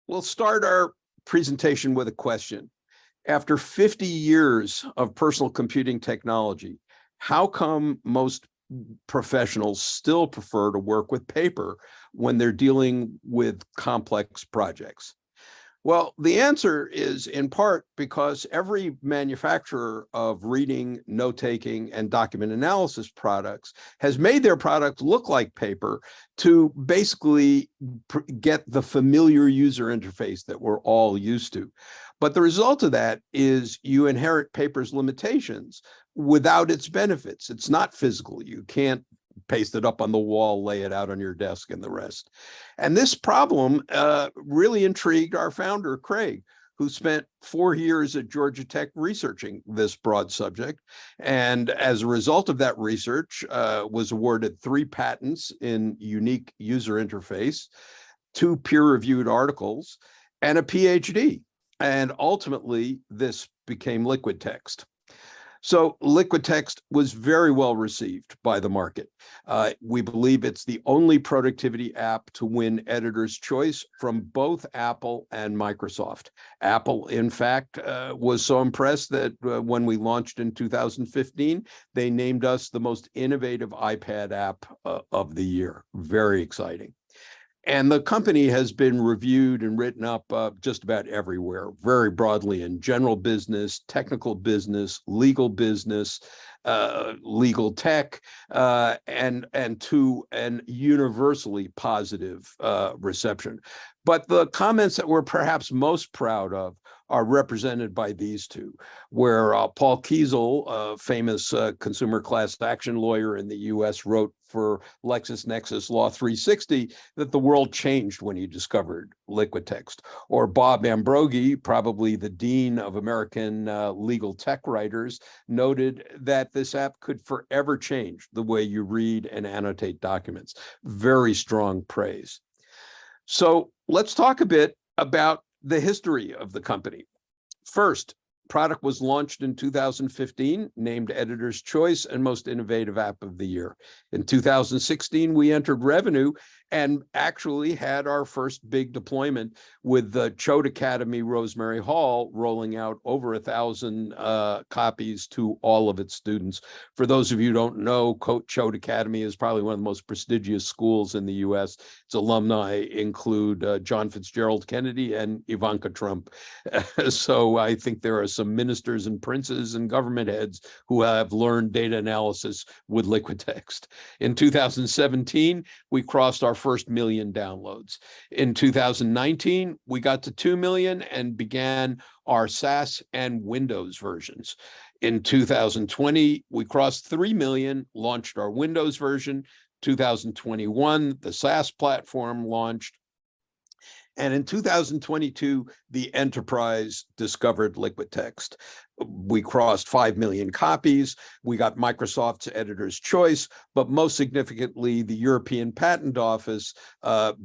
We'll start our presentation with a question. After 50 years of personal computing technology, how come most professionals still prefer to work with paper when they're dealing with complex projects? Well, the answer is in part because every manufacturer of reading, note-taking, and document analysis products has made their product look like paper to basically get the familiar user interface that we're all used to. But the result of that is you inherit paper's limitations without its benefits. It's not physical. You can't paste it up on the wall, lay it out on your desk, and the rest. And this problem really intrigued our founder, Craig, who spent 4 years at Georgia Tech researching this broad subject. And as a result of that research, was awarded 3 patents in unique user interface, 2 peer-reviewed articles, and a PhD. And ultimately, this became LiquidText. So LiquidText was very well received by the market. We believe it's the only productivity app to win Editor's Choice from both Apple and Microsoft. Apple, in fact, was so impressed that when we launched in 2015, they named us the most innovative iPad app of the year. Very exciting. And the company has been reviewed and written up just about everywhere, very broadly in general business, technical business, legal business, legal tech, and to an universally positive reception. But the comments that we're perhaps most proud of are represented by these two, where Paul Kiesel, a famous consumer class action lawyer in the US, wrote for LexisNexis Law 360 that the world changed when he discovered LiquidText. Or Bob Ambrogi, probably the dean of American legal tech writers, noted that this app could forever change the way you read and annotate documents. Very strong praise. So let's talk a bit about the history of the company. First, product was launched in 2015, named Editor's Choice and Most Innovative App of the Year. In 2016, we entered revenue and actually had our first big deployment with the Choate Academy Rosemary Hall rolling out over 1,000 copies to all of its students. For those of you who don't know, Choate Academy is probably one of the most prestigious schools in the US. Its alumni include John Fitzgerald Kennedy and Ivanka Trump. So I think there are some ministers and princes and government heads who have learned data analysis with LiquidText. In 2017, we crossed our first million downloads. In 2019, we got to 2 million and began our SaaS and Windows versions. In 2020, we crossed 3 million, launched our Windows version. 2021, the SaaS platform launched. And in 2022, the enterprise discovered LiquidText. We crossed 5 million copies. We got Microsoft's Editor's Choice, but most significantly, the European Patent Office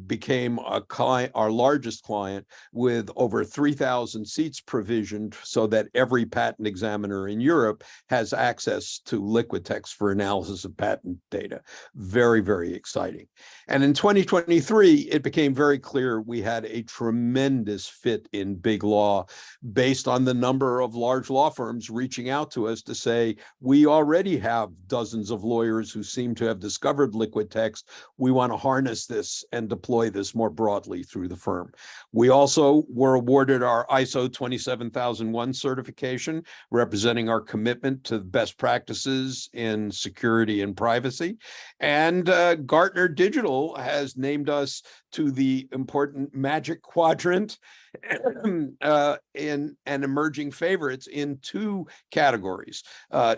became our largest client, with over 3,000 seats provisioned so that every patent examiner in Europe has access to LiquidText for analysis of patent data. Very, very exciting. And in 2023, it became very clear we had a tremendous fit in big law based on the number of large law firms reaching out to us to say, we already have dozens of lawyers who seem to have discovered LiquidText. We want to harness this and deploy this more broadly through the firm. We also were awarded our ISO 27001 certification, representing our commitment to best practices in security and privacy. And Gartner Digital has named us to the important Magic Quadrant in and emerging favorites in 2 categories.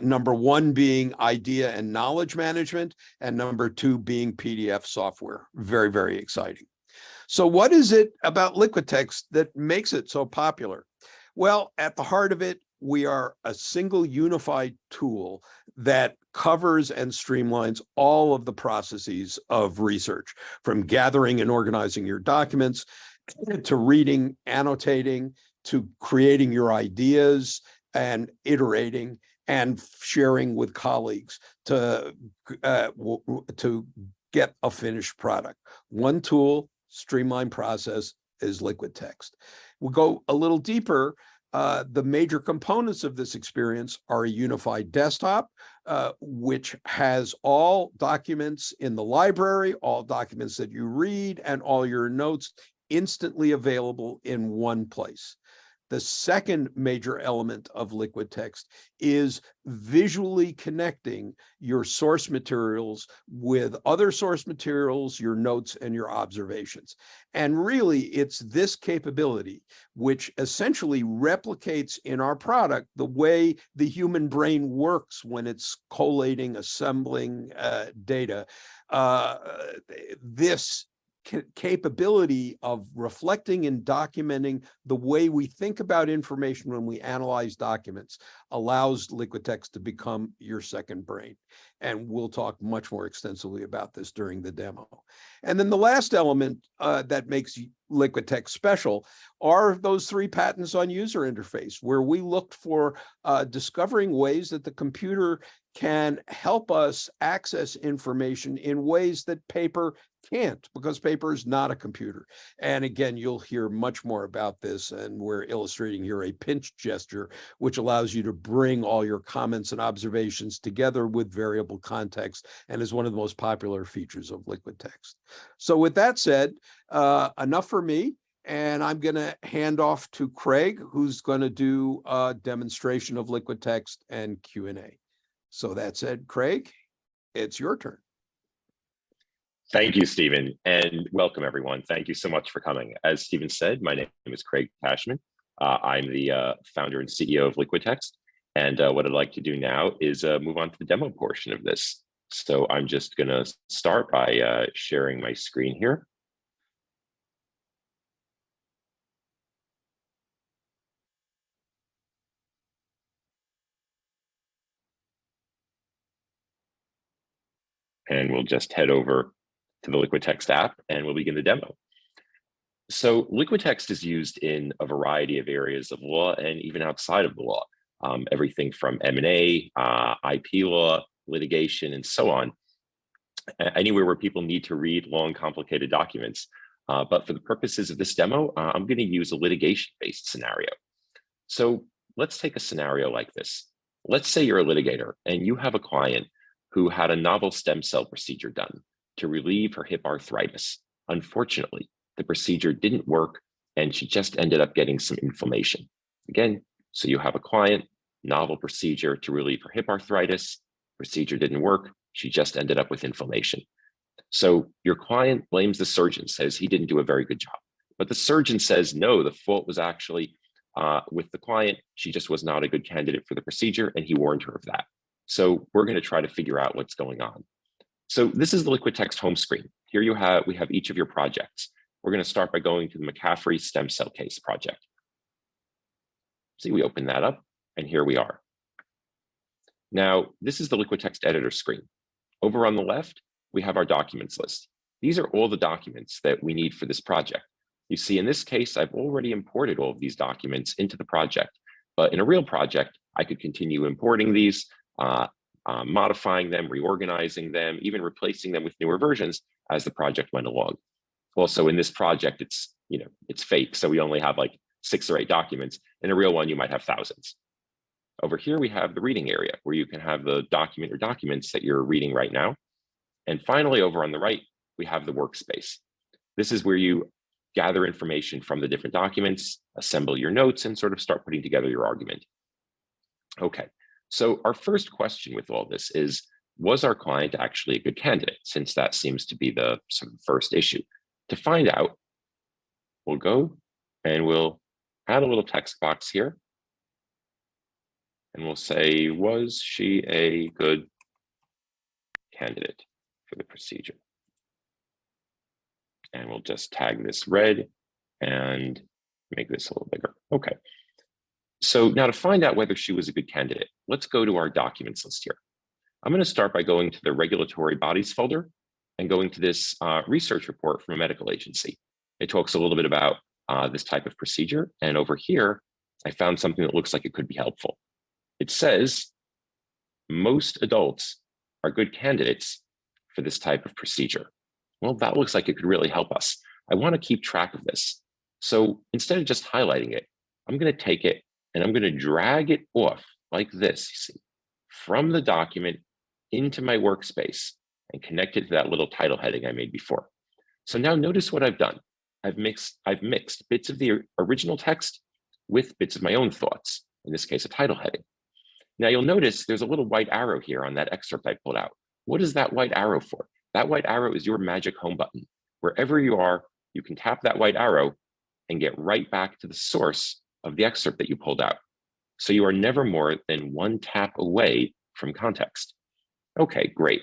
Number 1 being idea and knowledge management, and number 2 being PDF software. Very, very exciting. So what is it about LiquidText that makes it so popular? Well, at the heart of it, we are a single unified tool that covers and streamlines all of the processes of research, from gathering and organizing your documents, to reading, annotating, to creating your ideas and iterating and sharing with colleagues to get a finished product. One tool, streamlined process, is LiquidText. We'll go a little deeper. The major components of this experience are a unified desktop, which has all documents in the library, all documents that you read, and all your notes instantly available in one place. The second major element of LiquidText is visually connecting your source materials with other source materials, your notes, and your observations. And really, it's this capability which essentially replicates in our product the way the human brain works when it's collating, assembling data. This capability of reflecting and documenting the way we think about information when we analyze documents allows LiquidText to become your second brain. And we'll talk much more extensively about this during the demo. And then the last element that makes LiquidText special are those 3 patents on user interface, where we looked for discovering ways that the computer can help us access information in ways that paper can't, because paper is not a computer. And again, you'll hear much more about this, and we're illustrating here a pinch gesture, which allows you to bring all your comments and observations together with variable context, and is one of the most popular features of LiquidText. So with that said, enough for me, and I'm going to hand off to Craig, who's going to do a demonstration of LiquidText and Q&A. So that said, Craig, it's your turn. Thank you, Stephen, and welcome everyone. Thank you so much for coming. As Stephen said, my name is Craig Tashman. I'm the founder and CEO of LiquidText, and what I'd like to do now is move on to the demo portion of this. So I'm just going to start by sharing my screen here. And we'll just head over to the LiquidText app and we'll begin the demo. So LiquidText is used in a variety of areas of law and even outside of the law, everything from M&A, IP law, litigation, and so on, anywhere where people need to read long, complicated documents. But for the purposes of this demo, I'm going to use a litigation-based scenario. So let's take a scenario like this. Let's say you're a litigator and you have a client who had a novel stem cell procedure done to relieve her hip arthritis. Unfortunately, the procedure didn't work and she just ended up getting some inflammation. Again, so you have a client, novel procedure to relieve her hip arthritis, procedure didn't work, she just ended up with inflammation. So your client blames the surgeon, says he didn't do a very good job. But the surgeon says, no, the fault was actually with the client. She just was not a good candidate for the procedure, and he warned her of that. So we're going to try to figure out what's going on. So this is the LiquidText home screen. Here we have each of your projects. We're going to start by going to the McCaffrey stem cell case project. See, we open that up, and here we are. Now, this is the LiquidText editor screen. Over on the left, we have our documents list. These are all the documents that we need for this project. You see, in this case, I've already imported all of these documents into the project, but in a real project, I could continue importing these, modifying them, reorganizing them, even replacing them with newer versions as the project went along. Also, in this project, it's fake, so we only have like 6 or 8 documents. In a real one, you might have thousands. Over here, we have the reading area where you can have the document or documents that you're reading right now. And finally, over on the right, we have the workspace. This is where you gather information from the different documents, assemble your notes, and sort of start putting together your argument. Okay, so our first question with all this is, was our client actually a good candidate? Since that seems to be the sort of first issue. To find out, we'll go and we'll add a little text box here. And we'll say, was she a good candidate for the procedure? And we'll just tag this red and make this a little bigger. Okay. So now to find out whether she was a good candidate, let's go to our documents list here. I'm going to start by going to the regulatory bodies folder and going to this research report from a medical agency. It talks a little bit about this type of procedure. And over here, I found something that looks like it could be helpful. It says most adults are good candidates for this type of procedure. Well, that looks like it could really help us. I want to keep track of this. So instead of just highlighting it, I'm going to take it and I'm going to drag it off like this, you see, from the document into my workspace and connect it to that little title heading I made before. So now notice what I've done. I've mixed bits of the original text with bits of my own thoughts, in this case, a title heading. Now you'll notice there's a little white arrow here on that excerpt I pulled out. What is that white arrow for? That white arrow is your magic home button. Wherever you are, you can tap that white arrow and get right back to the source of the excerpt that you pulled out. So you are never more than one tap away from context. Okay, great.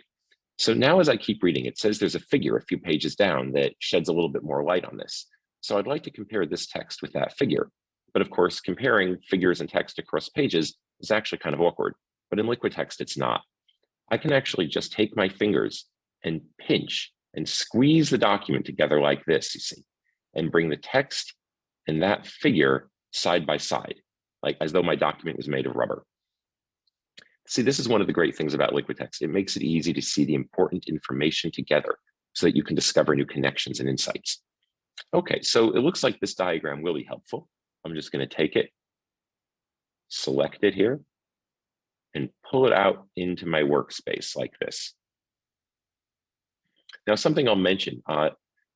So now as I keep reading, it says there's a figure a few pages down that sheds a little bit more light on this. So I'd like to compare this text with that figure. But of course, comparing figures and text across pages is actually kind of awkward. But in LiquidText, it's not. I can actually just take my fingers and pinch and squeeze the document together like this, you see, and bring the text and that figure side by side, like as though my document was made of rubber. See, this is one of the great things about LiquidText. It makes it easy to see the important information together so that you can discover new connections and insights. Okay, so it looks like this diagram will be helpful. I'm just going to take it, select it here, and pull it out into my workspace like this. Now, something I'll mention,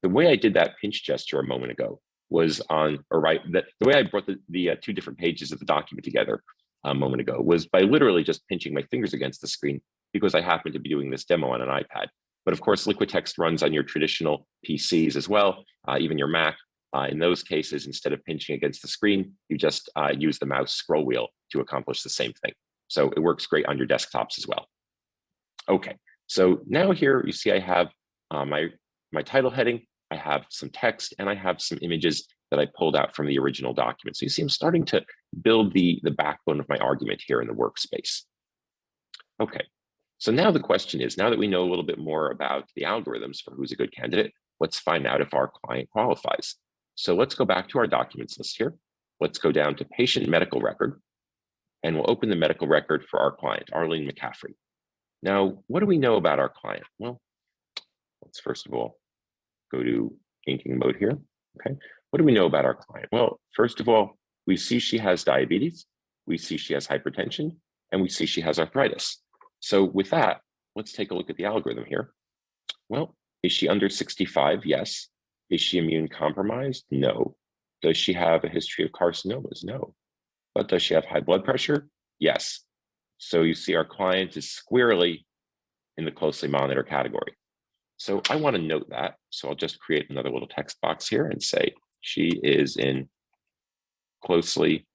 the way I did that pinch gesture a moment ago was the way I brought the two different pages of the document together a moment ago was by literally just pinching my fingers against the screen because I happen to be doing this demo on an iPad. But of course, LiquidText runs on your traditional PCs as well, even your Mac. In those cases, instead of pinching against the screen, you just use the mouse scroll wheel to accomplish the same thing. So it works great on your desktops as well. Okay, so now here you see I have my title heading, I have some text, and I have some images that I pulled out from the original document. So you see I'm starting to build the backbone of my argument here in the workspace. Okay, so now the question is, now that we know a little bit more about the algorithms for who's a good candidate, let's find out if our client qualifies. So let's go back to our documents list here. Let's go down to patient medical record, and we'll open the medical record for our client, Arlene McCaffrey. Now, what do we know about our client? Well, let's first of all go to inking mode here. Okay, what do we know about our client? Well, first of all, we see she has diabetes, we see she has hypertension, and we see she has arthritis. So with that, let's take a look at the algorithm here. Well, is she under 65? Yes. Is she immune compromised? No. Does she have a history of carcinomas? No. But does she have high blood pressure? Yes. So you see our client is squarely in the closely monitored category. So I want to note that. So I'll just create another little text box here and say she is in closely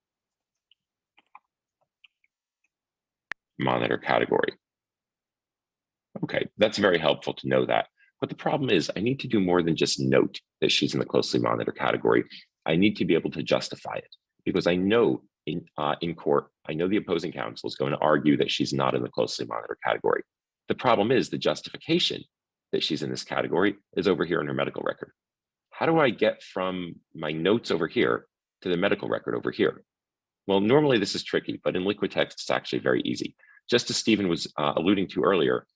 monitored category. Okay, that's very helpful to know that. But the problem is I need to do more than just note that she's in the closely monitored category. I need to be able to justify it because I know in court, I know the opposing counsel is going to argue that she's not in the closely monitored category. The problem is the justification that she's in this category is over here in her medical record. How do I get from my notes over here to the medical record over here? Well, normally this is tricky, but in LiquidText, it's actually very easy. Just as Stephen was alluding to earlier,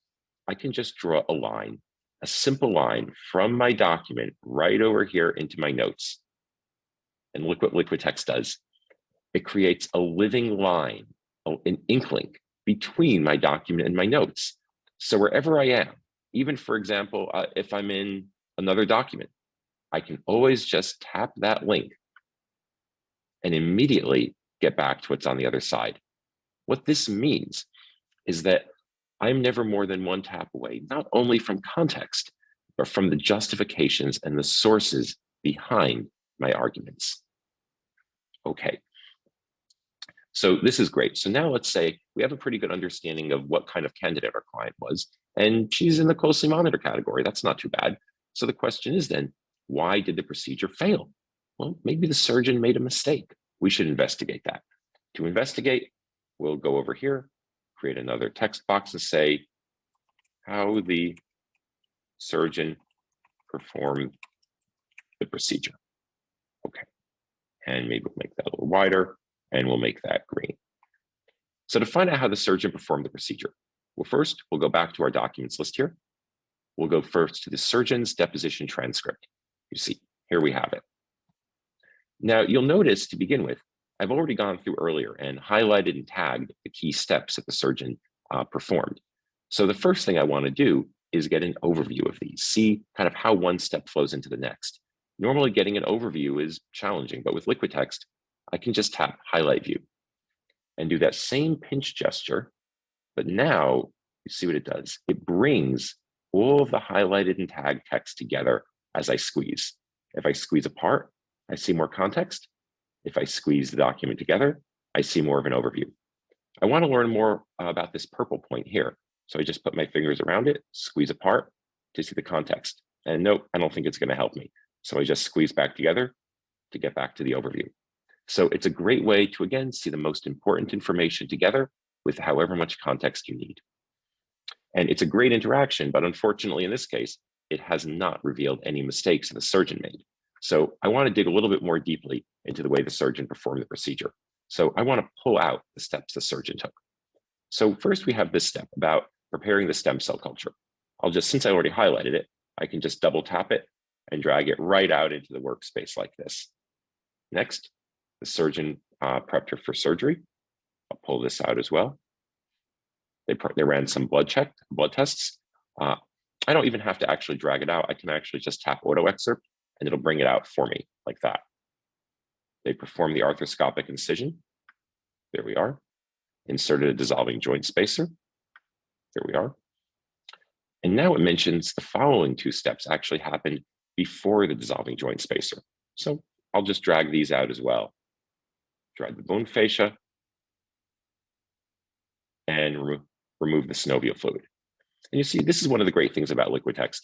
I can just draw a line, a simple line from my document right over here into my notes. And look what LiquidText does. It creates a living line, an ink link between my document and my notes. So wherever I am, even for example, if I'm in another document, I can always just tap that link and immediately get back to what's on the other side. What this means is that I'm never more than one tap away, not only from context, but from the justifications and the sources behind my arguments. Okay. So this is great. So now let's say we have a pretty good understanding of what kind of candidate our client was, and she's in the closely monitored category. That's not too bad. So the question is then, why did the procedure fail? Well, maybe the surgeon made a mistake. We should investigate that. To investigate, we'll go over here, create another text box and say how the surgeon performed the procedure. Okay, and maybe we'll make that a little wider and we'll make that green. So to find out how the surgeon performed the procedure, well, first we'll go back to our documents list here. We'll go first to the surgeon's deposition transcript. You see, here we have it. Now, you'll notice to begin with, I've already gone through earlier and highlighted and tagged the key steps that the surgeon performed. So the first thing I want to do is get an overview of these, see kind of how one step flows into the next. Normally getting an overview is challenging, but with LiquidText, I can just tap Highlight View and do that same pinch gesture, but now you see what it does. It brings all of the highlighted and tagged text together as I squeeze. If I squeeze apart, I see more context. If I squeeze the document together, I see more of an overview. I want to learn more about this purple point here. So I just put my fingers around it, squeeze apart to see the context. And nope, I don't think it's going to help me. So I just squeeze back together to get back to the overview. So it's a great way to, again, see the most important information together with however much context you need. And it's a great interaction, but unfortunately, in this case, it has not revealed any mistakes that the surgeon made. So I want to dig a little bit more deeply into the way the surgeon performed the procedure. So I want to pull out the steps the surgeon took. So first we have this step about preparing the stem cell culture. I'll just, since I already highlighted it, I can just double tap it and drag it right out into the workspace like this. Next, the surgeon prepped her for surgery. I'll pull this out as well. They ran some blood tests. I don't even have to actually drag it out. I can actually just tap auto excerpt and it'll bring it out for me like that. They performed the arthroscopic incision. There we are. Inserted a dissolving joint spacer. There we are. And now it mentions the following two steps actually happened before the dissolving joint spacer. So I'll just drag these out as well. Drag the bone fascia and remove the synovial fluid. And you see, this is one of the great things about LiquidText.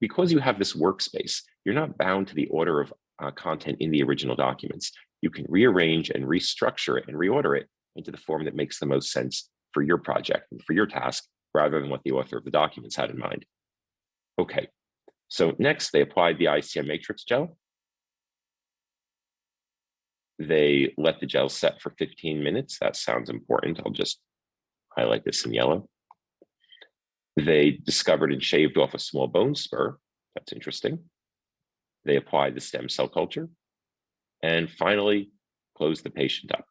Because you have this workspace, you're not bound to the order of content in the original documents. You can rearrange and restructure it and reorder it into the form that makes the most sense for your project and for your task, rather than what the author of the documents had in mind. Okay, so next they applied the ICM matrix gel. They let the gel set for 15 minutes. That sounds important. I'll just highlight this in yellow. They discovered and shaved off a small bone spur. That's interesting. They applied the stem cell culture. And finally, closed the patient up.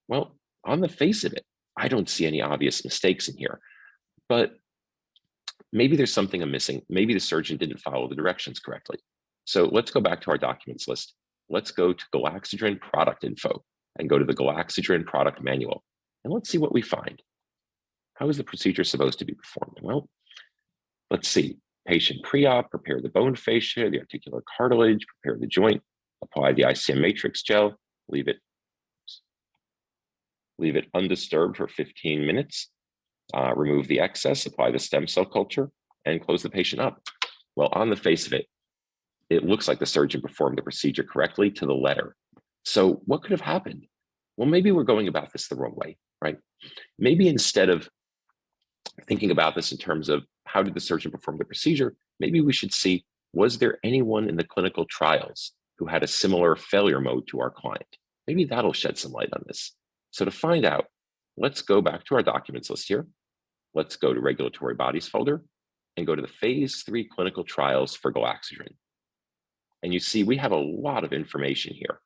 Well, on the face of it, I don't see any obvious mistakes in here, but maybe there's something I'm missing. Maybe the surgeon didn't follow the directions correctly. So let's go back to our documents list. Let's go to Galaxidrin product info and go to the Galaxidrin product manual. And let's see what we find. How is the procedure supposed to be performed? Well, let's see. Patient pre-op, prepare the bone fascia, the articular cartilage, prepare the joint, apply the ICM matrix gel, leave it undisturbed for 15 minutes, remove the excess, apply the stem cell culture, and close the patient up. Well, on the face of it, it looks like the surgeon performed the procedure correctly to the letter. So what could have happened? Well, maybe we're going about this the wrong way, right? Maybe instead of thinking about this in terms of how did the surgeon perform the procedure, maybe we should see, was there anyone in the clinical trials who had a similar failure mode to our client? Maybe that'll shed some light on this. So to find out, let's go back to our documents list here. Let's go to regulatory bodies folder and go to the phase 3 clinical trials for Galaxidrin. And you see, we have a lot of information here.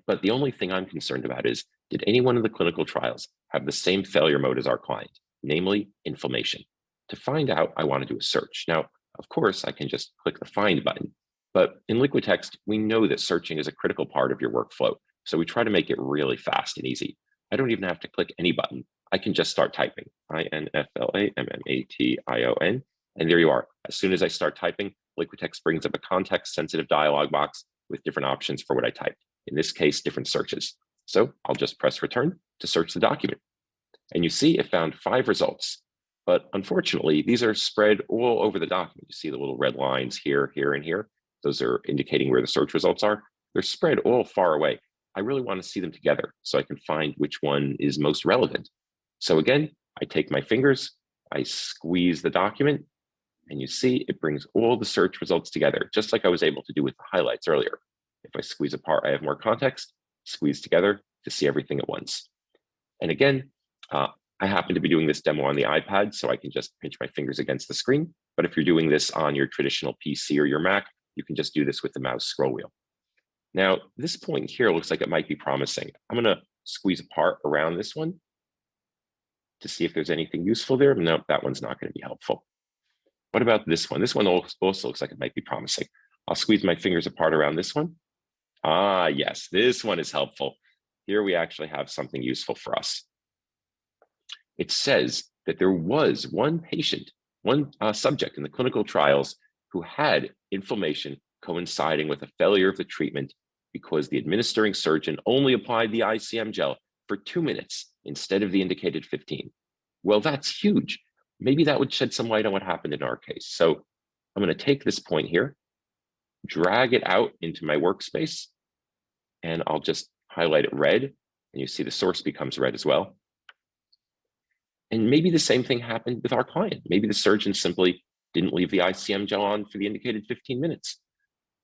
But the only thing I'm concerned about is, did anyone in the clinical trials have the same failure mode as our client, namely inflammation? To find out, I want to do a search. Now, of course, I can just click the find button, but in LiquidText, we know that searching is a critical part of your workflow. So we try to make it really fast and easy. I don't even have to click any button. I can just start typing, INFLAMMATION, and there you are. As soon as I start typing, LiquidText brings up a context-sensitive dialog box with different options for what I typed. In this case, different searches. So I'll just press return to search the document. And you see it found 5 results. But unfortunately, these are spread all over the document. You see the little red lines here, here, and here. Those are indicating where the search results are. They're spread all far away. I really want to see them together so I can find which one is most relevant. So again, I take my fingers, I squeeze the document, and you see it brings all the search results together, just like I was able to do with the highlights earlier. If I squeeze apart, I have more context, squeeze together to see everything at once. And again, I happen to be doing this demo on the iPad, so I can just pinch my fingers against the screen. But if you're doing this on your traditional PC or your Mac, you can just do this with the mouse scroll wheel. Now, this point here looks like it might be promising. I'm going to squeeze a part around this one to see if there's anything useful there. No, that one's not going to be helpful. What about this one? This one also looks like it might be promising. I'll squeeze my fingers apart around this one. Ah, yes, this one is helpful. Here we actually have something useful for us. It says that there was one patient, one subject in the clinical trials who had inflammation coinciding with a failure of the treatment because the administering surgeon only applied the ICM gel for 2 minutes instead of the indicated 15. Well, that's huge. Maybe that would shed some light on what happened in our case. So I'm going to take this point here, drag it out into my workspace, and I'll just highlight it red. And you see the source becomes red as well. And maybe the same thing happened with our client. Maybe the surgeon simply didn't leave the ICM gel on for the indicated 15 minutes.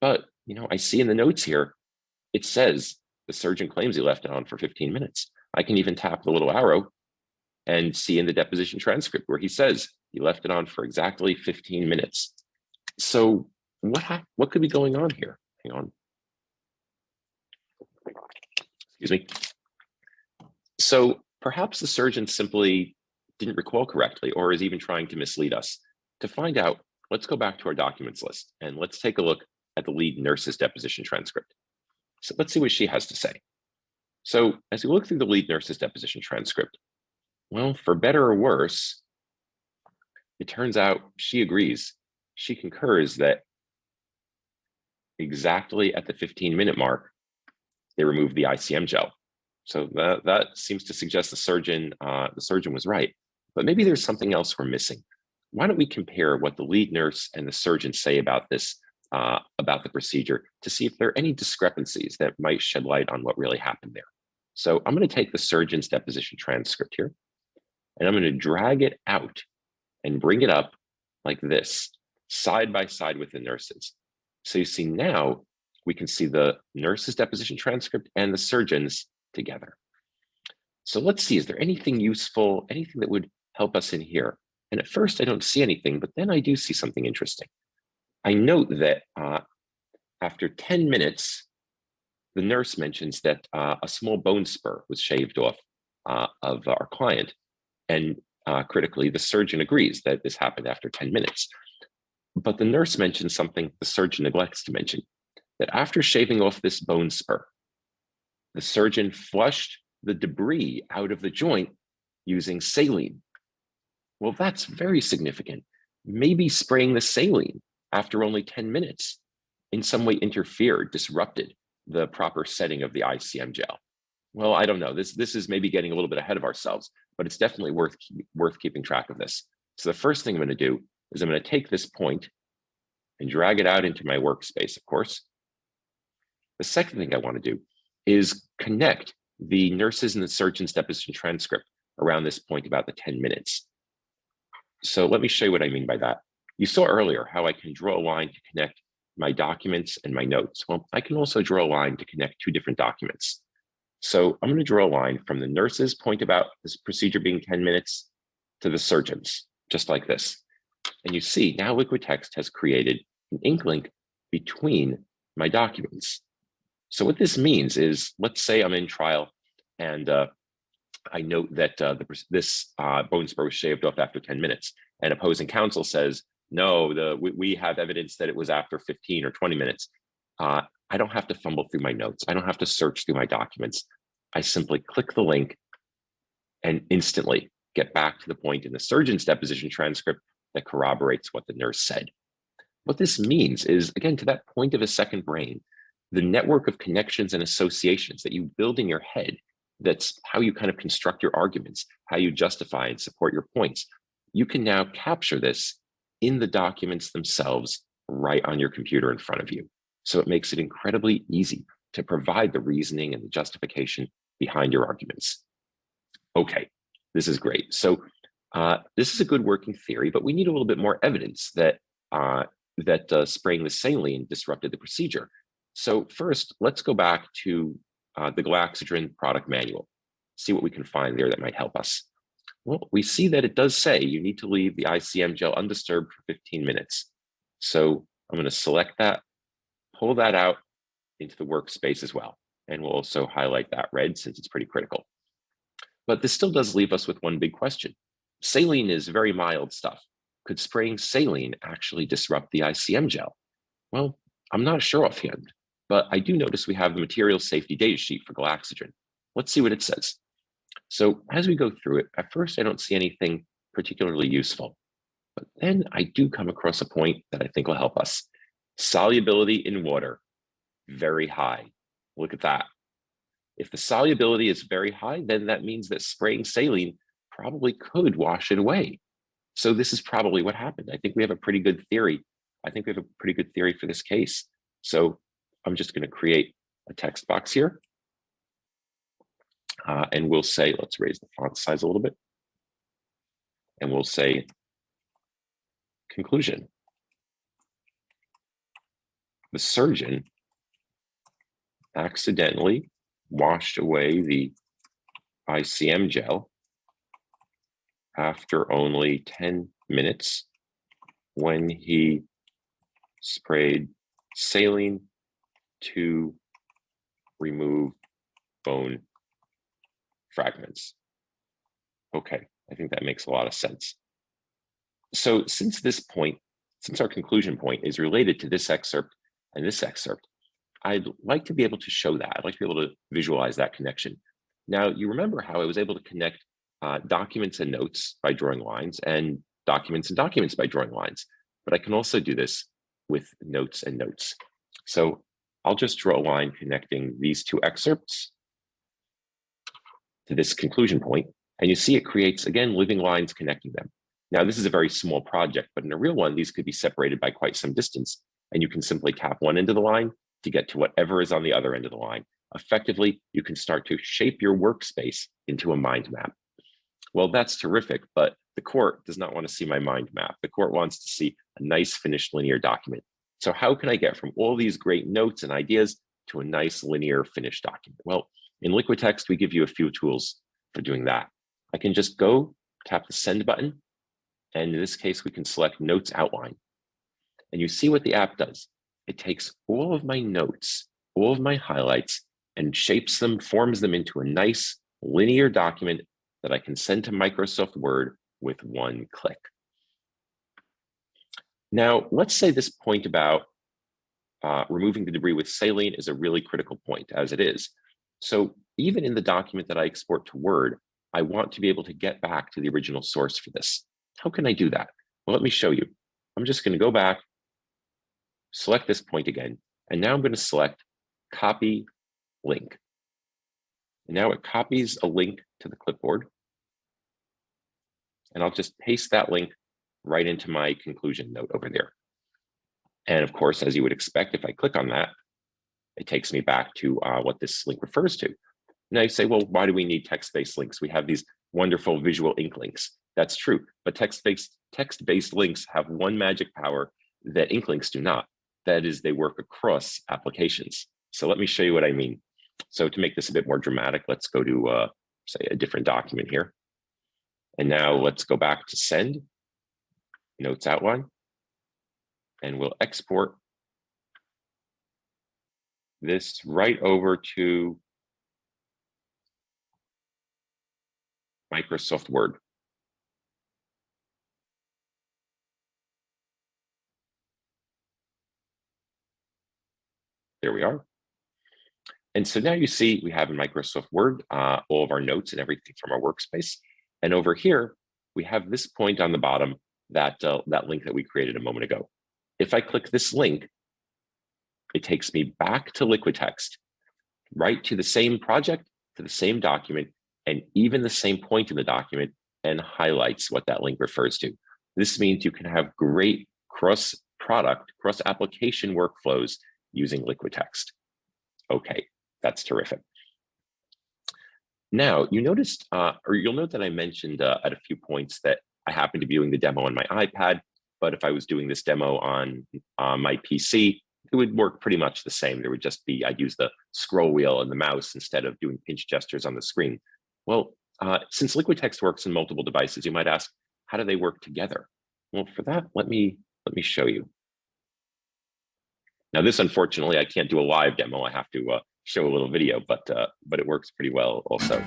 But, I see in the notes here, it says the surgeon claims he left it on for 15 minutes. I can even tap the little arrow and see in the deposition transcript where he says he left it on for exactly 15 minutes. So what could be going on here? Hang on. Excuse me. So perhaps the surgeon simply didn't recall correctly or is even trying to mislead us. To find out, let's go back to our documents list and let's take a look at the lead nurse's deposition transcript. So let's see what she has to say. So as we look through the lead nurse's deposition transcript, well, for better or worse, it turns out she agrees. She concurs that exactly at the 15-minute mark, they removed the ICM gel. So that seems to suggest the surgeon was right. But maybe there's something else we're missing. Why don't we compare what the lead nurse and the surgeon say about this, about the procedure, to see if there are any discrepancies that might shed light on what really happened there. So I'm going to take the surgeon's deposition transcript here, and I'm going to drag it out and bring it up like this, side by side with the nurse's. So you see now we can see the nurse's deposition transcript and the surgeon's together. So let's see, is there anything useful, anything that would help us in here? And at first I don't see anything, but then I do see something interesting. I note that after 10 minutes, the nurse mentions that a small bone spur was shaved off of our client. And critically, the surgeon agrees that this happened after 10 minutes. But the nurse mentions something the surgeon neglects to mention, that after shaving off this bone spur, the surgeon flushed the debris out of the joint using saline. Well, that's very significant. Maybe spraying the saline after only 10 minutes in some way interfered, disrupted the proper setting of the ICM gel. Well, I don't know. This is maybe getting a little bit ahead of ourselves, but it's definitely worth keeping track of this. So the first thing I'm going to do is I'm going to take this point and drag it out into my workspace, of course. The second thing I want to do is connect the nurses and the surgeon's deposition transcript around this point about the 10 minutes. So let me show you what I mean by that. You saw earlier how I can draw a line to connect my documents and my notes. Well, I can also draw a line to connect two different documents. So I'm going to draw a line from the nurse's point about this procedure being 10 minutes to the surgeon's, just like this. And you see now LiquidText has created an ink link between my documents. So what this means is, let's say I'm in trial and I note that this bone spur was shaved off after 10 minutes, and opposing counsel says, no, we have evidence that it was after 15 or 20 minutes. I don't have to fumble through my notes. I don't have to search through my documents. I simply click the link and instantly get back to the point in the surgeon's deposition transcript that corroborates what the nurse said. What this means is, again, to that point of a second brain, the network of connections and associations that you build in your head, that's how you kind of construct your arguments, how you justify and support your points. You can now capture this in the documents themselves right on your computer in front of you. So it makes it incredibly easy to provide the reasoning and the justification behind your arguments. Okay, this is great. So this is a good working theory, but we need a little bit more evidence that spraying the saline disrupted the procedure. So first, let's go back to the Galaxidrin product manual, see what we can find there that might help us. Well, we see that it does say you need to leave the ICM gel undisturbed for 15 minutes. So I'm going to select that, pull that out, into the workspace as well. And we'll also highlight that red since it's pretty critical. But this still does leave us with one big question. Saline is very mild stuff. Could spraying saline actually disrupt the ICM gel? Well, I'm not sure offhand, but I do notice we have the material safety data sheet for Galaxygen. Let's see what it says. So as we go through it, at first I don't see anything particularly useful, but then I do come across a point that I think will help us. Solubility in water, very high. Look at that. If the solubility is very high, then that means that spraying saline probably could wash it away. So this is probably what happened. I think we have a pretty good theory. I think we have a pretty good theory for this case. So I'm just going to create a text box here. And we'll say, let's raise the font size a little bit. And we'll say, conclusion. The surgeon accidentally washed away the ICM gel after only 10 minutes when he sprayed saline to remove bone fragments. Okay, I think that makes a lot of sense. So since our conclusion point is related to this excerpt and this excerpt, I'd like to be able to show that. I'd like to be able to visualize that connection. Now, you remember how I was able to connect documents and notes by drawing lines and documents by drawing lines, but I can also do this with notes and notes. So I'll just draw a line connecting these two excerpts to this conclusion point, and you see it creates, again, living lines connecting them. Now, this is a very small project, but in a real one, these could be separated by quite some distance, and you can simply tap one end of the line to get to whatever is on the other end of the line. Effectively, you can start to shape your workspace into a mind map. Well, that's terrific, but the court does not want to see my mind map. The court wants to see a nice finished linear document. So how can I get from all these great notes and ideas to a nice linear finished document? Well, in LiquidText, we give you a few tools for doing that. I can just go tap the send button, and in this case, we can select notes outline. And you see what the app does. It takes all of my notes, all of my highlights, and shapes them, forms them into a nice linear document that I can send to Microsoft Word with one click. Now, let's say this point about removing the debris with saline is a really critical point, as it is. So even in the document that I export to Word, I want to be able to get back to the original source for this. How can I do that? Well, let me show you. I'm just going to go back, select this point again, and now I'm going to select copy link. And now it copies a link to the clipboard. And I'll just paste that link right into my conclusion note over there. And of course, as you would expect, if I click on that, it takes me back to what this link refers to. Now you say, well, why do we need text-based links? We have these wonderful visual ink links. That's true, but text-based links have one magic power that ink links do not. That is, they work across applications. So let me show you what I mean. So to make this a bit more dramatic, let's go to, say, a different document here. And now let's go back to send, notes outline, and we'll export this right over to Microsoft Word. There we are. And so now you see we have in Microsoft Word all of our notes and everything from our workspace. And over here, we have this point on the bottom, that link that we created a moment ago. If I click this link, it takes me back to LiquidText, right to the same project, to the same document, and even the same point in the document, and highlights what that link refers to. This means you can have great cross-product, cross-application workflows using LiquidText. Okay, that's terrific. Now, you noticed, or you'll note that I mentioned at a few points that I happen to be doing the demo on my iPad, but if I was doing this demo on my PC, it would work pretty much the same. There would just be, I'd use the scroll wheel and the mouse instead of doing pinch gestures on the screen. Well, since LiquidText works in multiple devices, you might ask, how do they work together? Well, for that, let me show you. Now this, unfortunately, I can't do a live demo. I have to show a little video, but it works pretty well also.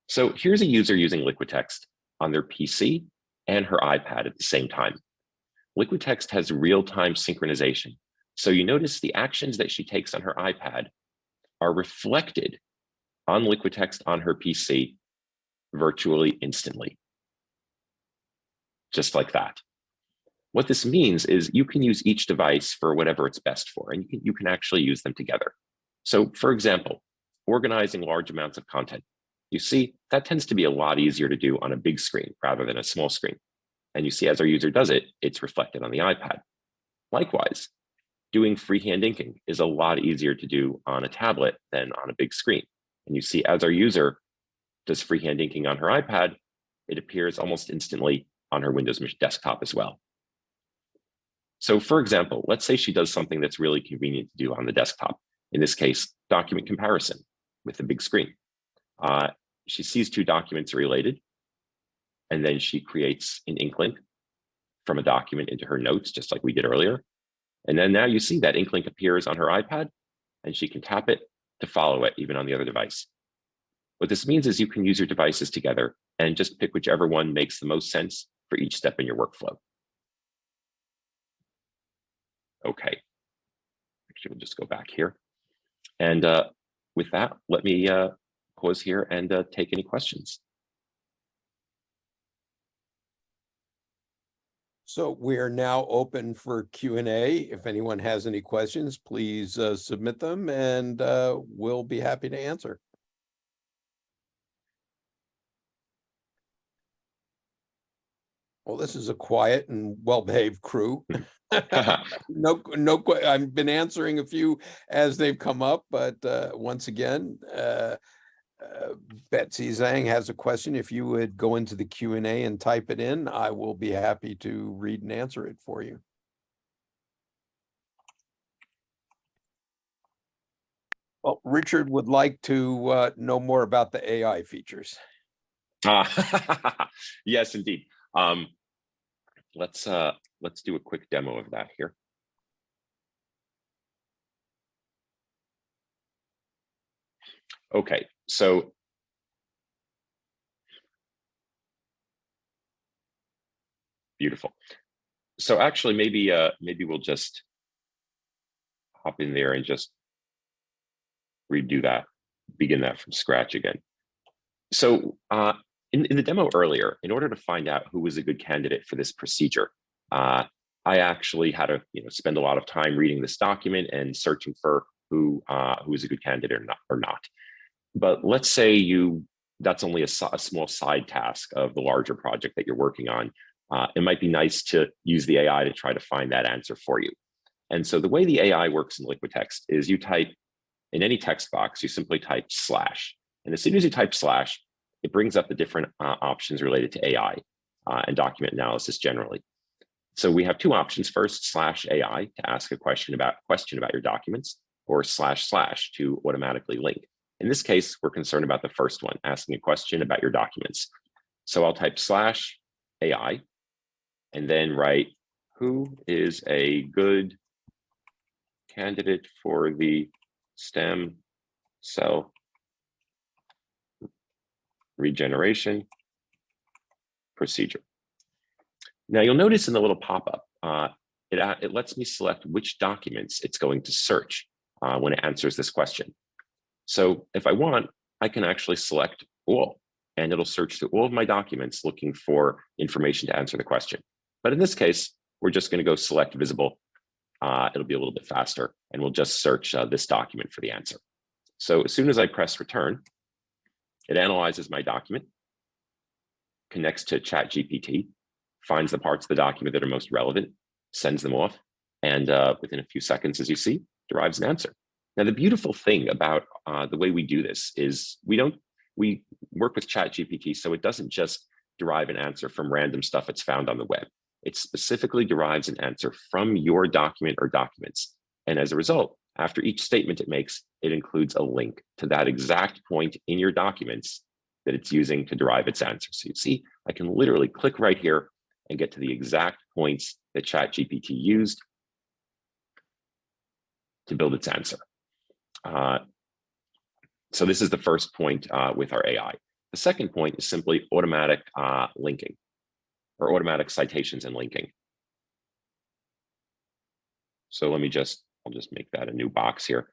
So here's a user using LiquidText on their PC and her iPad at the same time. LiquidText has real-time synchronization. So you notice the actions that she takes on her iPad are reflected on LiquidText on her PC virtually instantly, just like that. What this means is you can use each device for whatever it's best for, and you can actually use them together. So for example, organizing large amounts of content. You see, that tends to be a lot easier to do on a big screen rather than a small screen. And you see, as our user does it, it's reflected on the iPad. Likewise, doing freehand inking is a lot easier to do on a tablet than on a big screen. And you see, as our user does freehand inking on her iPad, it appears almost instantly on her Windows desktop as well. So for example, let's say she does something that's really convenient to do on the desktop. In this case, document comparison with the big screen. She sees two documents are related, and then she creates an ink link from a document into her notes, just like we did earlier. And then now you see that ink link appears on her iPad, and she can tap it to follow it even on the other device. What this means is you can use your devices together and just pick whichever one makes the most sense for each step in your workflow. Okay, actually, we'll just go back here. And with that, let me pause here and take any questions. So we are now open for Q&A. If anyone has any questions, please submit them, and we'll be happy to answer. Well, this is a quiet and well-behaved crew. No, I've been answering a few as they've come up, but once again, Betsy Zhang has a question. If you would go into the Q&A and type it in, I will be happy to read and answer it for you. Well, Richard would like to know more about the AI features. Yes, indeed. Let's do a quick demo of that here. Okay, so beautiful. So actually, maybe we'll just hop in there and just redo that, begin that from scratch again. So in the demo earlier, in order to find out who was a good candidate for this procedure, I actually had to spend a lot of time reading this document and searching for who is a good candidate or not. But let's say that's only a small side task of the larger project that you're working on. It might be nice to use the AI to try to find that answer for you. And so the way the AI works in LiquidText is you type in any text box, you simply type /. And as soon as you type / it brings up the different options related to AI and document analysis generally. So we have two options. First, /AI to ask a question about your documents, or // to automatically link. In this case, we're concerned about the first one, asking a question about your documents. So I'll type /AI and then write, who is a good candidate for the stem cell regeneration procedure? Now you'll notice in the little pop-up, it lets me select which documents it's going to search when it answers this question. So if I want, I can actually select all, and it'll search through all of my documents looking for information to answer the question. But in this case, we're just going to go select visible. It'll be a little bit faster, and we'll just search this document for the answer. So as soon as I press return, it analyzes my document, connects to ChatGPT, finds the parts of the document that are most relevant, sends them off, and within a few seconds, as you see, derives an answer. Now, the beautiful thing about the way we do this is we work with ChatGPT, so it doesn't just derive an answer from random stuff it's found on the web. It specifically derives an answer from your document or documents. And as a result, after each statement it makes, it includes a link to that exact point in your documents that it's using to derive its answer. So you see, I can literally click right here and get to the exact points that ChatGPT used to build its answer. So this is the first point with our AI. The second point is simply automatic linking, or automatic citations and linking. So I'll just make that a new box here.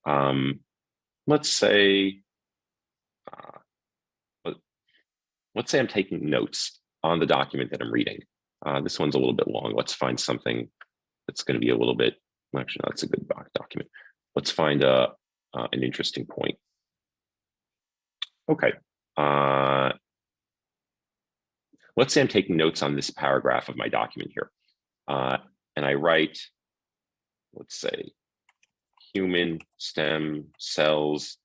Let's say I'm taking notes on the document that I'm reading. This one's a little bit long. Let's find something that's going to be a little bit, actually, no, that's a good document. Let's find an interesting point. Okay. Let's say I'm taking notes on this paragraph of my document here. And I write, let's say, human stem cells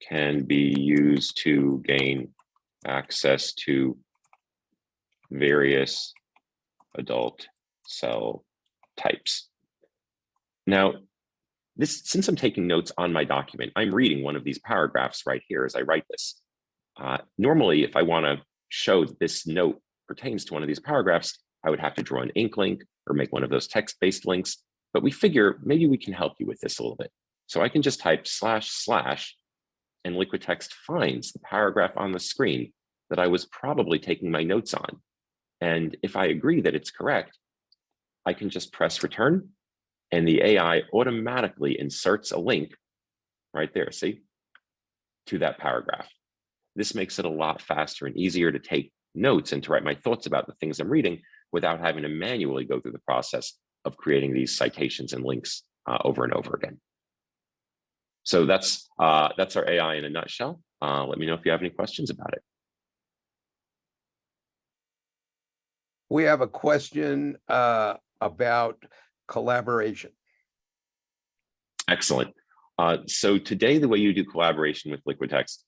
can be used to gain access to various adult cell types. Now, since I'm taking notes on my document, I'm reading one of these paragraphs right here as I write this. Normally, if I want to show that this note pertains to one of these paragraphs, I would have to draw an ink link or make one of those text-based links, but we figure maybe we can help you with this a little bit. So I can just type // and LiquidText finds the paragraph on the screen that I was probably taking my notes on. And if I agree that it's correct, I can just press return and the AI automatically inserts a link right there, see, to that paragraph. This makes it a lot faster and easier to take notes and to write my thoughts about the things I'm reading without having to manually go through the process of creating these citations and links over and over again. So that's our AI in a nutshell. Let me know if you have any questions about it. We have a question about collaboration. Excellent. So today, the way you do collaboration with LiquidText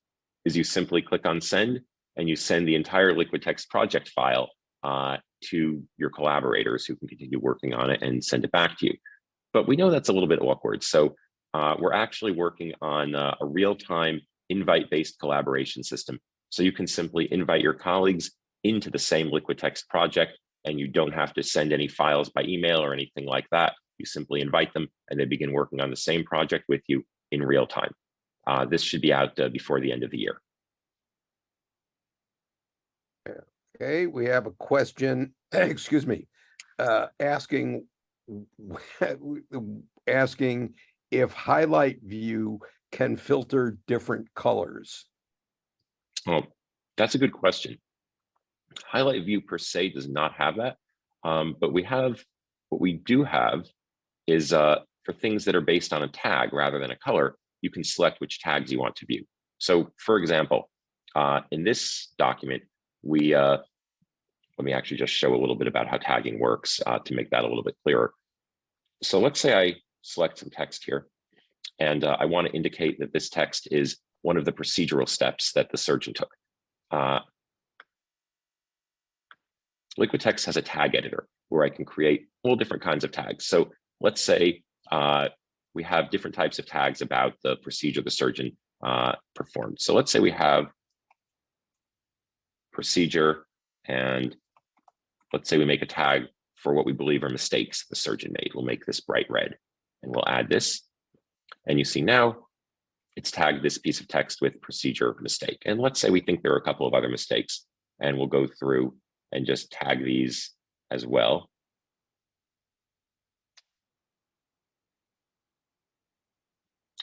is you simply click on send and you send the entire LiquidText project file to your collaborators who can continue working on it and send it back to you. But we know that's a little bit awkward. So we're actually working on a real-time invite-based collaboration system. So you can simply invite your colleagues into the same LiquidText project and you don't have to send any files by email or anything like that. You simply invite them and they begin working on the same project with you in real time. This should be out before the end of the year. Okay, we have a question, excuse me, asking if highlight view can filter different colors. Oh, that's a good question. Highlight view per se does not have that, but what we do have is for things that are based on a tag rather than a color, you can select which tags you want to view. So for example, in this document, let me actually just show a little bit about how tagging works to make that a little bit clearer. So let's say I select some text here, and I want to indicate that this text is one of the procedural steps that the surgeon took. LiquidText has a tag editor where I can create all different kinds of tags. So let's say we have different types of tags about the procedure the surgeon performed. So let's say we have procedure, and let's say we make a tag for what we believe are mistakes the surgeon made. We'll make this bright red, and we'll add this. And you see now it's tagged this piece of text with procedure mistake. And let's say we think there are a couple of other mistakes, and we'll go through and just tag these as well.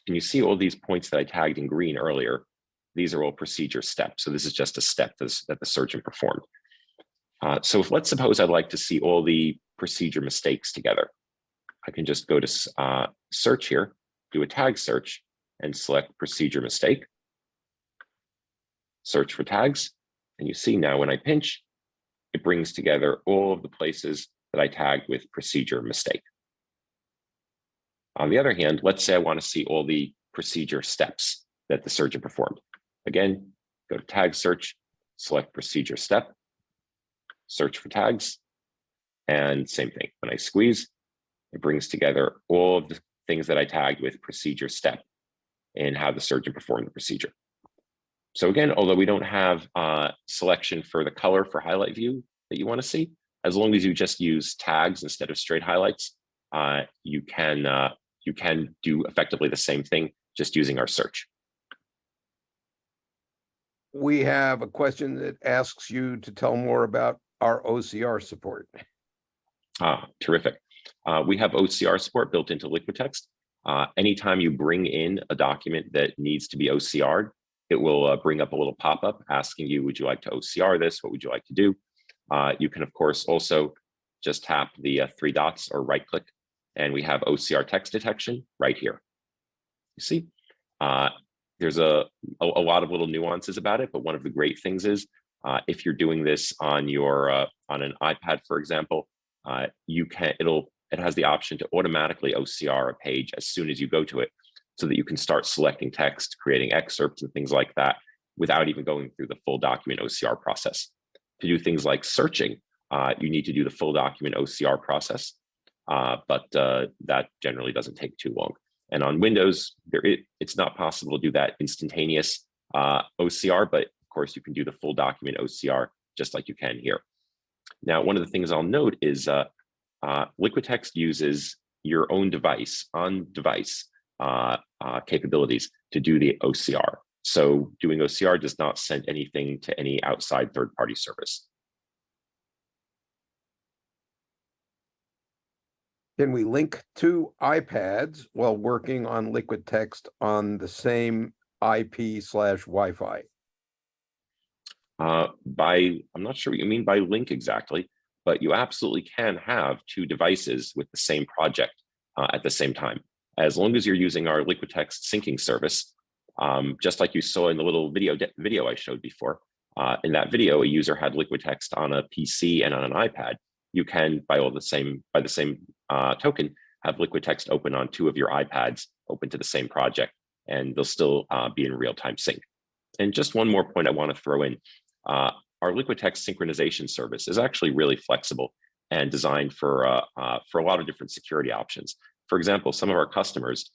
And you see all these points that I tagged in green earlier. These are all procedure steps. So this is just a step that the surgeon performed. So let's suppose I'd like to see all the procedure mistakes together. I can just go to search here, do a tag search, and select procedure mistake. Search for tags. And you see now when I pinch, it brings together all of the places that I tagged with procedure mistake. On the other hand, let's say I want to see all the procedure steps that the surgeon performed. Again, go to tag search, select procedure step, search for tags, and same thing. When I squeeze, it brings together all of the things that I tagged with procedure step and how the surgeon performed the procedure. So again, although we don't have selection for the color for highlight view that you want to see, As long as you just use tags instead of straight highlights, you can do effectively the same thing just using our search. We have a question that asks you to tell more about our OCR support. Terrific. We have OCR support built into LiquidText. Anytime you bring in a document that needs to be OCR'd, it will bring up a little pop-up asking you, would you like to OCR this? What would you like to do? You can, of course, also just tap the three dots or right-click, and we have OCR text detection right here. You see, there's a lot of little nuances about it, but one of the great things is if you're doing this on your on an iPad, for example, it has the option to automatically OCR a page as soon as you go to it, so that you can start selecting text, creating excerpts and things like that without even going through the full document OCR process. To do things like searching, you need to do the full document OCR process, but that generally doesn't take too long. And on Windows, it's not possible to do that instantaneous OCR, but of course you can do the full document OCR just like you can here. Now, one of the things I'll note is LiquidText uses your own device, on-device capabilities to do the OCR. So doing OCR does not send anything to any outside third-party service. Can we link two iPads while working on LiquidText on the same IP/Wi-Fi? I'm not sure what you mean by link exactly, but you absolutely can have two devices with the same project at the same time. As long as you're using our LiquidText syncing service, just like you saw in the little video I showed before. In that video, a user had LiquidText on a PC and on an iPad. You can, by the same token, have LiquidText open on two of your iPads, open to the same project, and they'll still be in real-time sync. And just one more point I want to throw in. Our LiquidText synchronization service is actually really flexible and designed for a lot of different security options. For example, some of our customers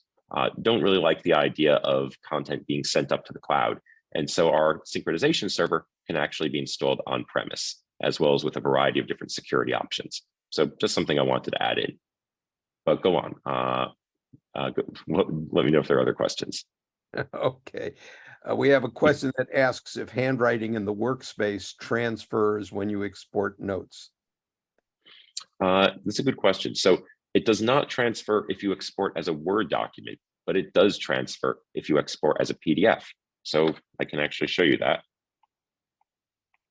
don't really like the idea of content being sent up to the cloud. And so our synchronization server can actually be installed on-premise, as well as with a variety of different security options. So just something I wanted to add in. But go on. Let me know if there are other questions. Okay. We have a question that asks if handwriting in the workspace transfers when you export notes. That's a good question. So it does not transfer if you export as a Word document, but it does transfer if you export as a PDF. So I can actually show you that.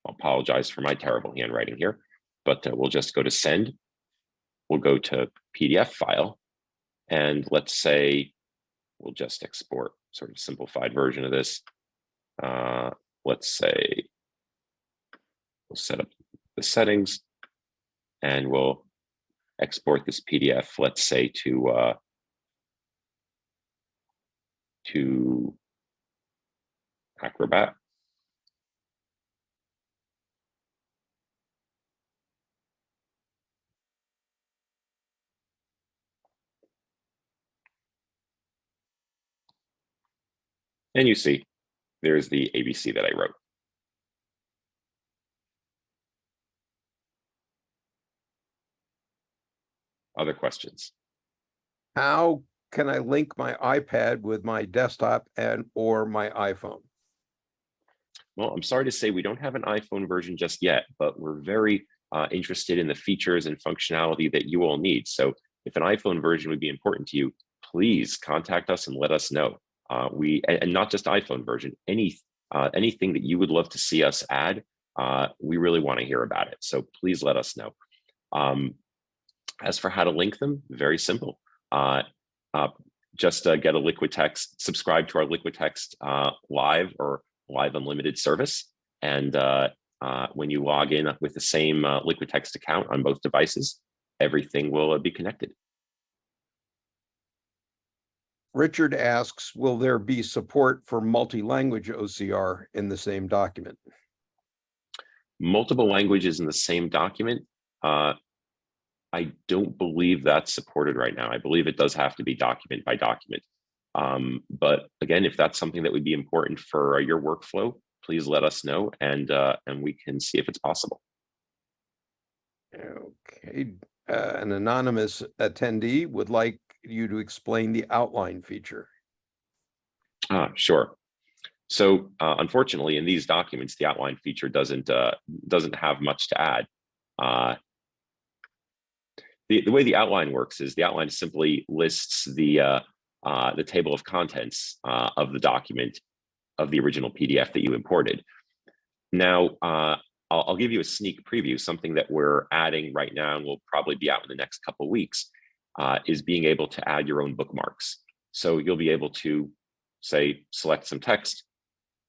I'll apologize for my terrible handwriting here, but we'll just go to send. We'll go to PDF file, and let's say we'll just export sort of simplified version of this. Let's say we'll set up the settings, and we'll export this PDF, let's say to Acrobat. And you see, there's the ABC that I wrote. Other questions? How can I link my iPad with my desktop or my iPhone? Well, I'm sorry to say we don't have an iPhone version just yet, but we're very interested in the features and functionality that you all need. So if an iPhone version would be important to you, please contact us and let us know. And not just iPhone version, anything that you would love to see us add, we really want to hear about it. So please let us know. As for how to link them, very simple. Just get a LiquidText, subscribe to our LiquidText Live or Live Unlimited service. And when you log in with the same LiquidText account on both devices, everything will be connected. Richard asks, will there be support for multi-language OCR in the same document? Multiple languages in the same document? I don't believe that's supported right now. I believe it does have to be document by document. But again, if that's something that would be important for your workflow, please let us know, and we can see if it's possible. Okay, an anonymous attendee would like you to explain the outline feature. Sure. So unfortunately, in these documents, the outline feature doesn't have much to add. The way the outline works is the outline simply lists the table of contents of the document of the original PDF that you imported. Now, I'll give you a sneak preview. Something that we're adding right now and will probably be out in the next couple of weeks is being able to add your own bookmarks. So you'll be able to, say, select some text,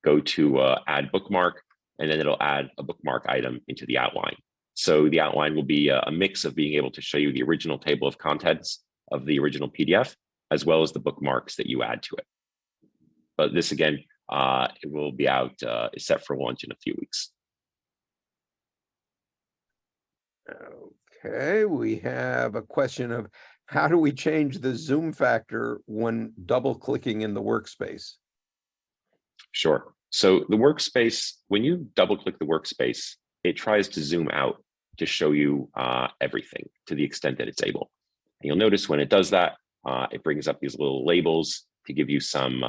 go to add bookmark, and then it'll add a bookmark item into the outline. So the outline will be a mix of being able to show you the original table of contents of the original PDF, as well as the bookmarks that you add to it. But this, again, it will be out, is set for launch in a few weeks. Okay, we have a question of how do we change the zoom factor when double clicking in the workspace? Sure. So the workspace, when you double click the workspace, it tries to zoom out to show you everything to the extent that it's able. And you'll notice when it does that, it brings up these little labels to give you some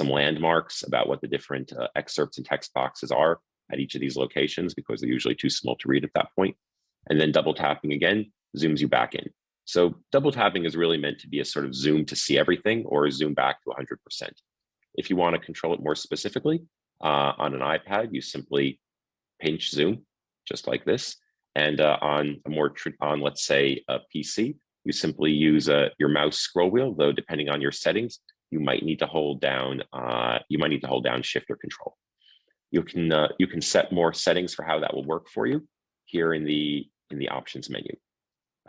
landmarks about what the different excerpts and text boxes are at each of these locations, because they're usually too small to read at that point. And then double tapping again zooms you back in. So double tapping is really meant to be a sort of zoom to see everything, or a zoom back to 100%. If you want to control it more specifically, on an iPad, you simply pinch zoom, just like this. And on let's say a PC, you simply use your mouse scroll wheel, though depending on your settings, you might need to hold down Shift or Control. You can set more settings for how that will work for you here in the options menu.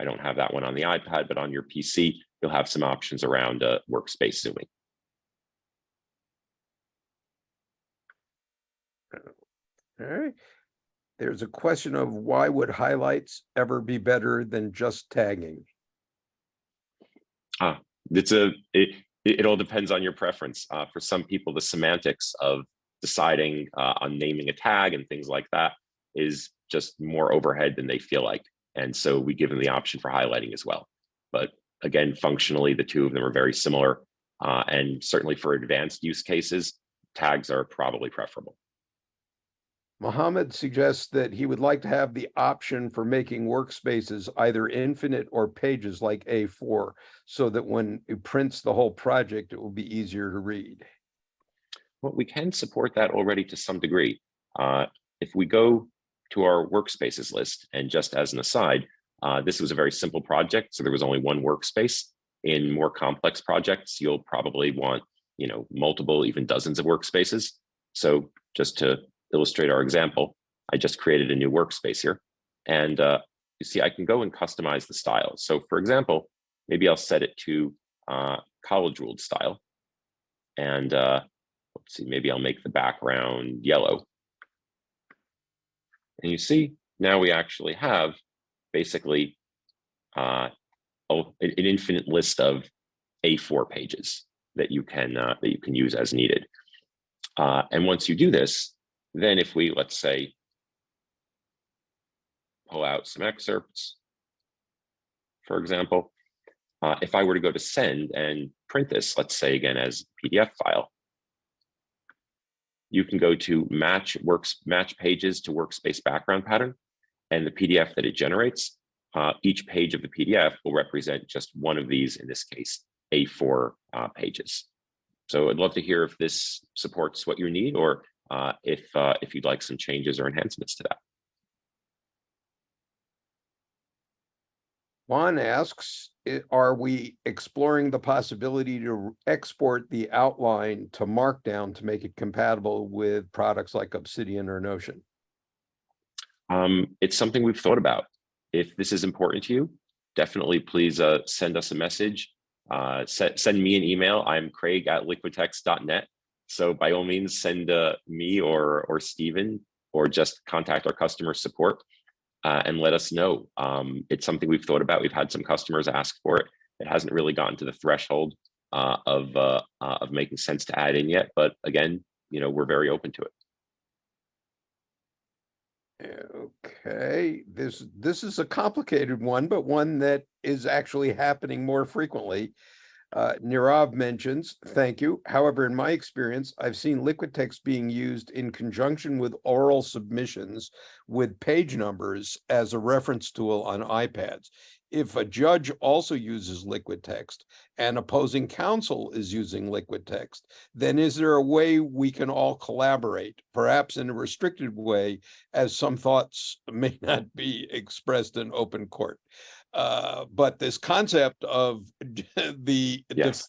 I don't have that one on the iPad, but on your PC, you'll have some options around workspace zooming. All right. There's a question of why would highlights ever be better than just tagging? It all depends on your preference. For some people, the semantics of deciding on naming a tag and things like that is just more overhead than they feel like. And so we give them the option for highlighting as well. But again, functionally, the two of them are very similar. And certainly for advanced use cases, tags are probably preferable. Mohammed suggests that he would like to have the option for making workspaces either infinite or pages like A4, so that when it prints the whole project, it will be easier to read. Well, we can support that already to some degree. If we go to our workspaces list, and just as an aside, this was a very simple project, so there was only one workspace. In more complex projects, you'll probably want, multiple, even dozens of workspaces. So just to illustrate our example, I just created a new workspace here. And you see, I can go and customize the style. So for example, maybe I'll set it to college ruled style. And let's see, maybe I'll make the background yellow. And you see, now we actually have basically an infinite list of A4 pages that you can use as needed. And once you do this, then if we, let's say, pull out some excerpts, for example, if I were to go to send and print this, let's say again as PDF file, you can go to match pages to workspace background pattern, and the PDF that it generates, each page of the PDF will represent just one of these, in this case, A4 pages. So I'd love to hear if this supports what you need, or if you'd like some changes or enhancements to that. Juan asks, are we exploring the possibility to export the outline to Markdown to make it compatible with products like Obsidian or Notion? It's something we've thought about. If this is important to you, definitely please send us a message. Send me an email. I'm Craig@liquidtext.net. So by all means, send me or Stephen, or just contact our customer support and let us know. It's something we've thought about. We've had some customers ask for it. It hasn't really gotten to the threshold of making sense to add in yet. But again, we're very open to it. Okay, this is a complicated one, but one that is actually happening more frequently. Nirav mentions, thank you. However, in my experience, I've seen LiquidText being used in conjunction with oral submissions with page numbers as a reference tool on iPads. If a judge also uses LiquidText and opposing counsel is using LiquidText, then is there a way we can all collaborate, perhaps in a restricted way, as some thoughts may not be expressed in open court? But this concept of the Yes. defense,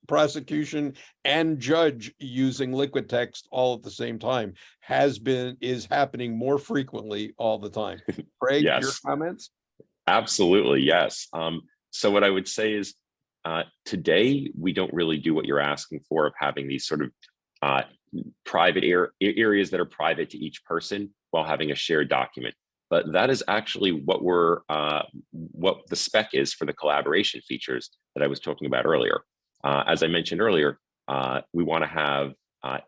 prosecution, and judge using LiquidText all at the same time is happening more frequently all the time. Craig, your Yes. comments? Absolutely, yes. So what I would say is today we don't really do what you're asking for of having these sort of uh, private areas that are private to each person while having a shared document. But that is actually what what the spec is for the collaboration features that I was talking about earlier. As I mentioned earlier, we want to have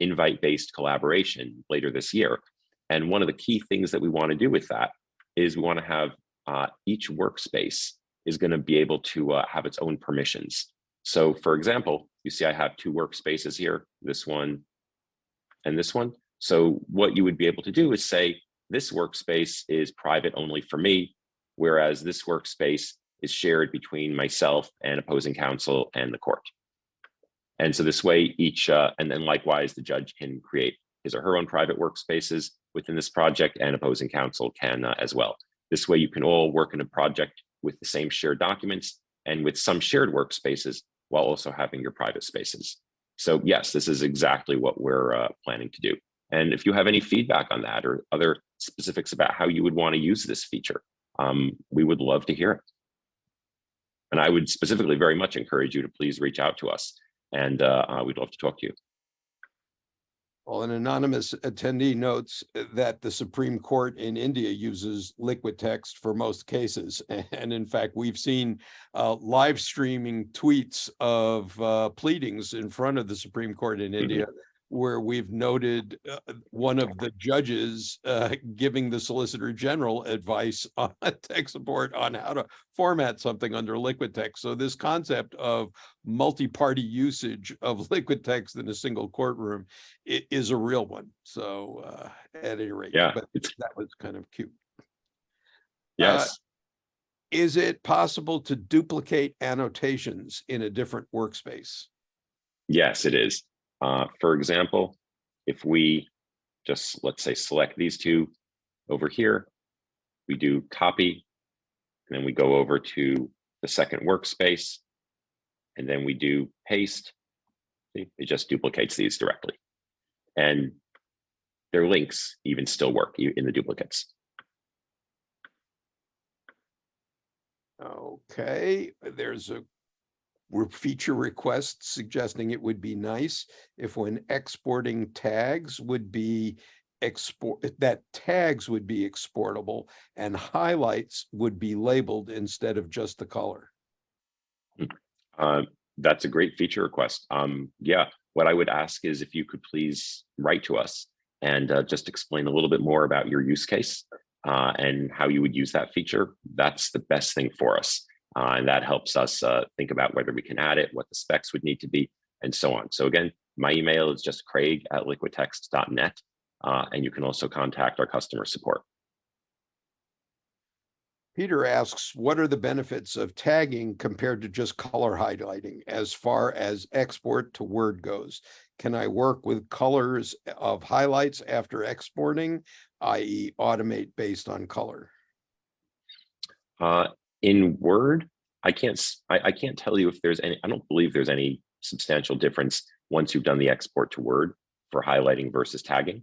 invite-based collaboration later this year. And one of the key things that we want to do with that is we want to have each workspace is going to be able to have its own permissions. So for example, you see I have two workspaces here, this one and this one. So what you would be able to do is say, this workspace is private only for me, whereas this workspace is shared between myself and opposing counsel and the court. And so this way and then likewise, the judge can create his or her own private workspaces within this project, and opposing counsel can as well. This way you can all work in a project with the same shared documents and with some shared workspaces while also having your private spaces. So yes, this is exactly what we're planning to do. And if you have any feedback on that or other specifics about how you would want to use this feature, we would love to hear it. And I would specifically very much encourage you to please reach out to us, and we'd love to talk to you. Well, an anonymous attendee notes that the Supreme Court in India uses LiquidText for most cases. And in fact, we've seen live streaming tweets of pleadings in front of the Supreme Court in India, where we've noted one of the judges giving the Solicitor General advice on tech support on how to format something under LiquidText. So this concept of multi-party usage of LiquidText in a single courtroom is a real one. So at any rate, Yeah, but that was kind of cute. Yes. Is it possible to duplicate annotations in a different workspace? Yes, it is. For example, if we just, let's say, select these two over here, we do copy, and then we go over to the second workspace, and then we do paste. It just duplicates these directly. And their links even still work in the duplicates. Okay, there's a feature request suggesting it would be nice if when exporting tags would be tags would be exportable and highlights would be labeled instead of just the color. That's a great feature request. Yeah, what I would ask is if you could please write to us and just explain a little bit more about your use case and how you would use that feature. That's the best thing for us. And that helps us think about whether we can add it, what the specs would need to be, and so on. So again, my email is just craig@liquidtext.net, and you can also contact our customer support. Peter asks, what are the benefits of tagging compared to just color highlighting as far as export to Word goes? Can I work with colors of highlights after exporting, i.e. automate based on color? In Word, I can't tell you if there's any. I don't believe there's any substantial difference once you've done the export to Word for highlighting versus tagging.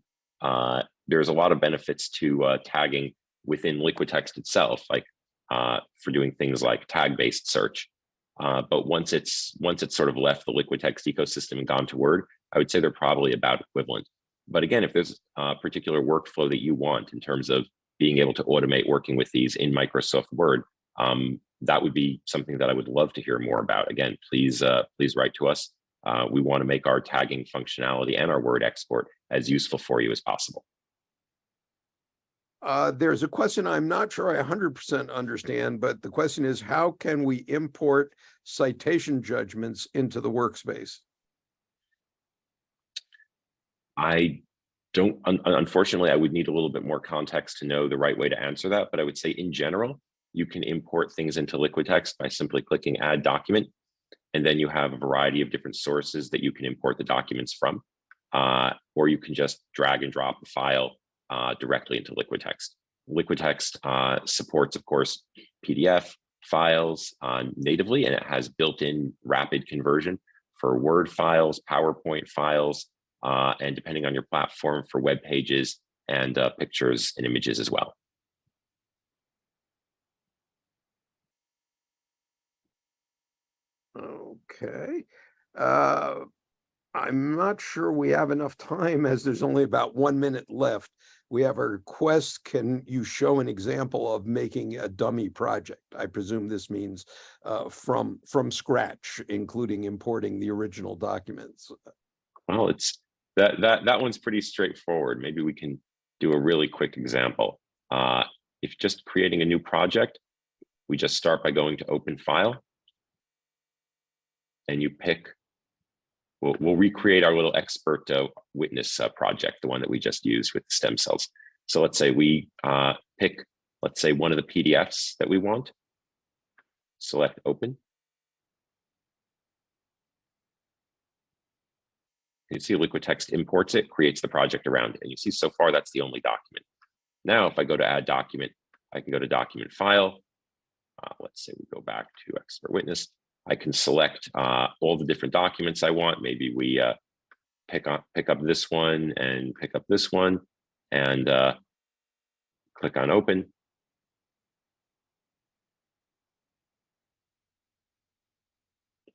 There's a lot of benefits to tagging within LiquidText itself, like for doing things like tag-based search. But once it's sort of left the LiquidText ecosystem and gone to Word, I would say they're probably about equivalent. But again, if there's a particular workflow that you want in terms of being able to automate working with these in Microsoft Word, that would be something that I would love to hear more about. Again, please write to us. We want to make our tagging functionality and our Word export as useful for you as possible. There's a question I'm not sure I 100% understand, but the question is, how can we import citation judgments into the workspace? I don't, unfortunately, I would need a little bit more context to know the right way to answer that, but I would say in general, you can import things into LiquidText by simply clicking Add Document, and then you have a variety of different sources that you can import the documents from, or you can just drag and drop the file directly into LiquidText. LiquidText supports, of course, PDF files natively, and it has built-in rapid conversion for Word files, PowerPoint files, and depending on your platform, for web pages and pictures and images as well. Okay. I'm not sure we have enough time, as there's only about 1 minute left. We have a request. Can you show an example of making a dummy project? I presume this means from scratch, including importing the original documents. Well, it's that one's pretty straightforward. Maybe we can do a really quick example. If just creating a new project, we just start by going to Open File, and you pick. We'll recreate our little expert witness project, the one that we just used with the stem cells. So let's say we pick, let's say, one of the PDFs that we want. Select Open. You see LiquidText imports it, creates the project around it. And you see so far that's the only document. Now, if I go to Add Document, I can go to Document File. Let's say we go back to Expert Witness. I can select all the different documents I want. Maybe we pick up this one and pick up this one, and click on Open.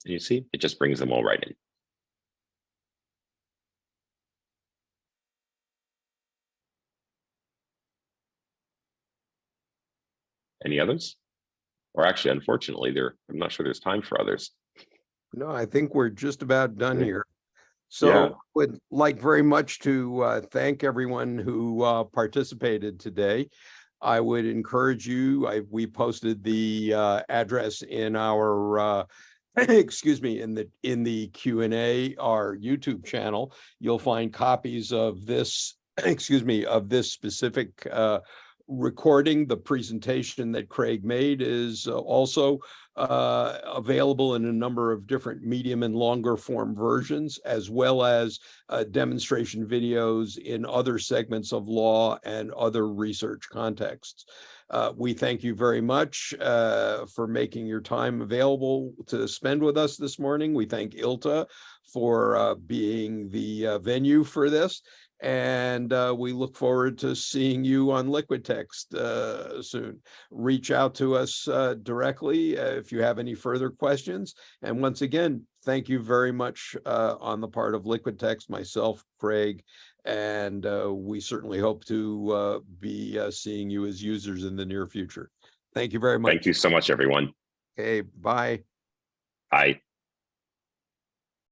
And you see, it just brings them all right in. Any others? Or actually, unfortunately, I'm not sure there's time for others. No, I think we're just about done here. So Yeah. would like very much to thank everyone who participated today. I would encourage you, we posted the address in our excuse me, in the Q&A, our YouTube channel. You'll find copies of this, excuse me, of this specific recording. The presentation that Craig made is also available in a number of different medium and longer form versions, as well as demonstration videos in other segments of law and other research contexts. We thank you very much for making your time available to spend with us this morning. We thank ILTA for being the venue for this. And we look forward to seeing you on LiquidText soon. Reach out to us directly if you have any further questions. And once again, thank you very much on the part of LiquidText, myself, Craig, and we certainly hope to be seeing you as users in the near future. Thank you very much. Thank you so much, everyone. Okay, bye. Bye.